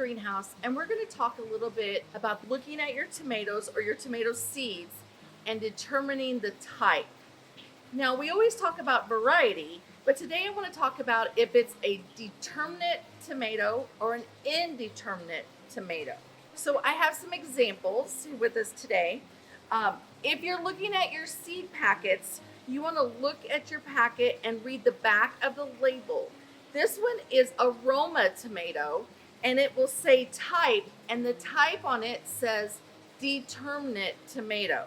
greenhouse, and we're going to talk a little bit about looking at your tomatoes or your tomato seeds and determining the type. Now, we always talk about variety, but today I want to talk about if it's a determinate tomato or an indeterminate tomato. So I have some examples with us today. If you're looking at your seed packets, you want to look at your packet and read the back of the label. This one is aroma tomato, and it will say type, and the type on it says determinate tomato.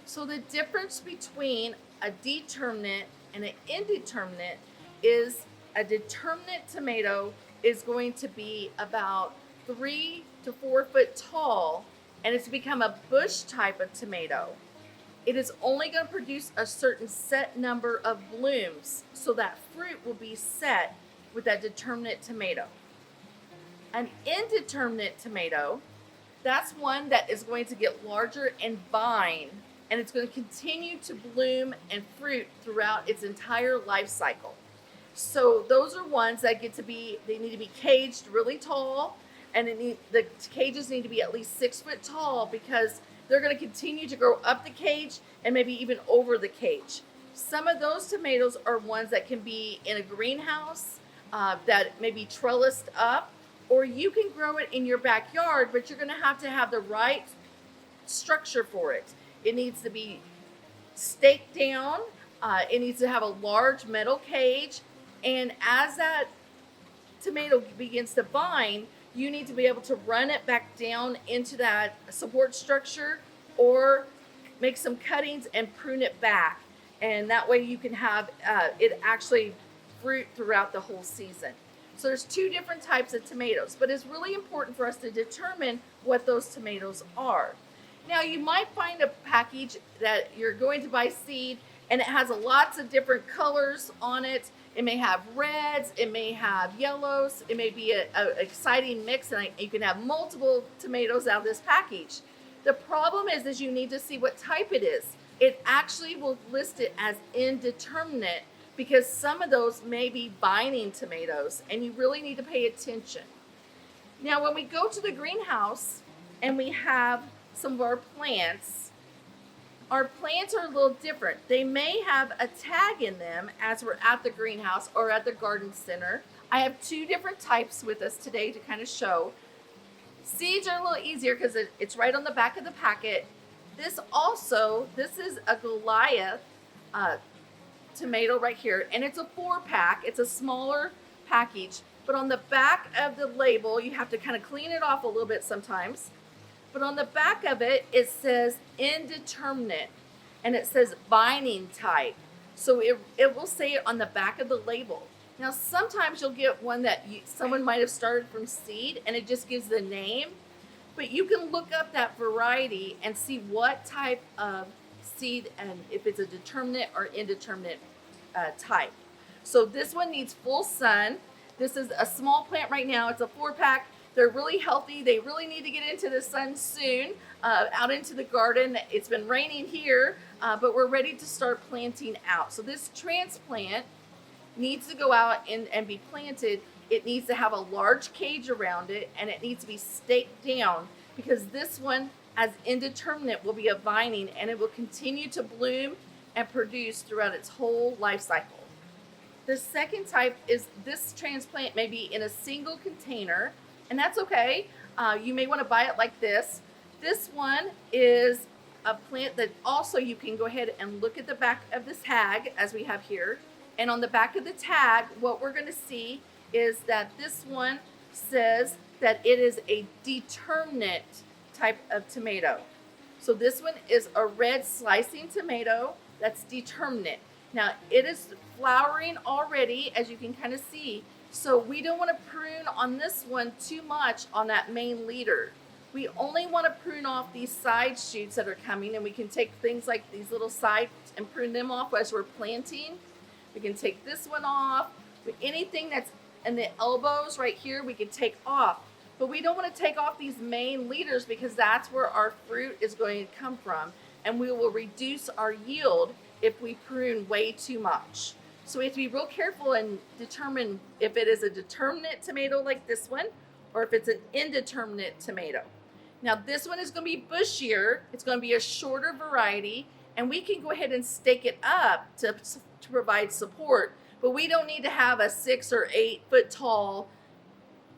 So the difference between a determinate and an indeterminate is a determinate tomato is going to be about 3 to 4 foot tall, and it's become a bush type of tomato. It is only going to produce a certain set number of blooms, so that fruit will be set with that determinate tomato. An indeterminate tomato, that's one that is going to get larger and vine, and it's going to continue to bloom and fruit throughout its entire life cycle. So those are ones that they need to be caged really tall, and the cages need to be at least 6 foot tall because they're going to continue to grow up the cage and maybe even over the cage. Some of those tomatoes are ones that can be in a greenhouse that may be trellised up, or you can grow it in your backyard, but you're going to have the right structure for it. It needs to be staked down. It needs to have a large metal cage. And as that tomato begins to vine, you need to be able to run it back down into that support structure or make some cuttings and prune it back. And that way you can have it actually fruit throughout the whole season. So there's 2 different types of tomatoes, but it's really important for us to determine what those tomatoes are. Now, you might find a package that you're going to buy seed and it has lots of different colors on it. It may have reds, it may have yellows, it may be an exciting mix, and you can have multiple tomatoes out of this package. The problem is you need to see what type it is. It actually will list it as indeterminate because some of those may be vining tomatoes, and you really need to pay attention. Now, when we go to the greenhouse and we have some of our plants are a little different. They may have a tag in them as we're at the greenhouse or at the garden center. I have 2 different types with us today to kind of show. Seeds are a little easier because it's right on the back of the packet. This is a Goliath tomato right here, and it's a 4-pack. It's a smaller package, but on the back of the label, you have to kind of clean it off a little bit sometimes. But on the back of it, it says indeterminate, and it says vining type. So it will say it on the back of the label. Now, sometimes you'll get one that someone might have started from seed, and it just gives the name. But you can look up that variety and see what type of seed and if it's a determinate or indeterminate type. So this one needs full sun. This is a small plant right now. It's a 4-pack. They're really healthy. They really need to get into the sun soon, out into the garden. It's been raining here, but we're ready to start planting out. So this transplant needs to go out and be planted. It needs to have a large cage around it, and it needs to be staked down because this one, as indeterminate, will be a vining, and it will continue to bloom and produce throughout its whole life cycle. The second type is this transplant may be in a single container, and that's okay. You may want to buy it like this. This one is a plant that also you can go ahead and look at the back of this tag as we have here. And on the back of the tag, what we're going to see is that this one says that it is a determinate type of tomato. So this one is a red slicing tomato that's determinate. Now it is flowering already, as you can kind of see. So we don't want to prune on this one too much on that main leader. We only want to prune off these side shoots that are coming, and we can take things like these little sides and prune them off as we're planting. We can take this one off. Anything that's in the elbows right here, we can take off. But we don't want to take off these main leaders because that's where our fruit is going to come from, and we will reduce our yield if we prune way too much. So we have to be real careful and determine if it is a determinate tomato like this one or if it's an indeterminate tomato. Now this one is going to be bushier, it's going to be a shorter variety, and we can go ahead and stake it up to provide support, but we don't need to have a 6 or 8 foot tall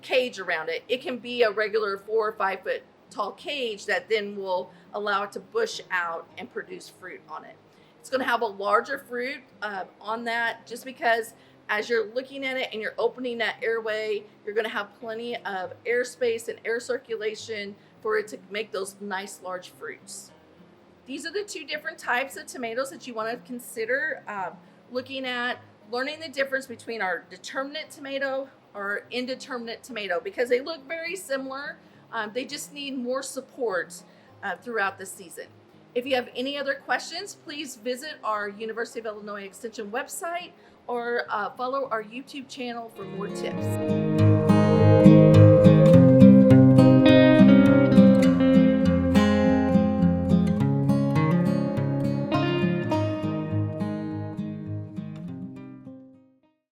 cage around it. It can be a regular 4 or 5 foot tall cage that then will allow it to bush out and produce fruit on it. It's going to have a larger fruit on that, just because as you're looking at it and you're opening that airway, you're going to have plenty of airspace and air circulation for it to make those nice large fruits. These are the two different types of tomatoes that you want to consider looking at, learning the difference between our determinate tomato or indeterminate tomato, because they look very similar. They just need more support throughout the season. If you have any other questions, please visit our University of Illinois Extension website or follow our YouTube channel for more tips.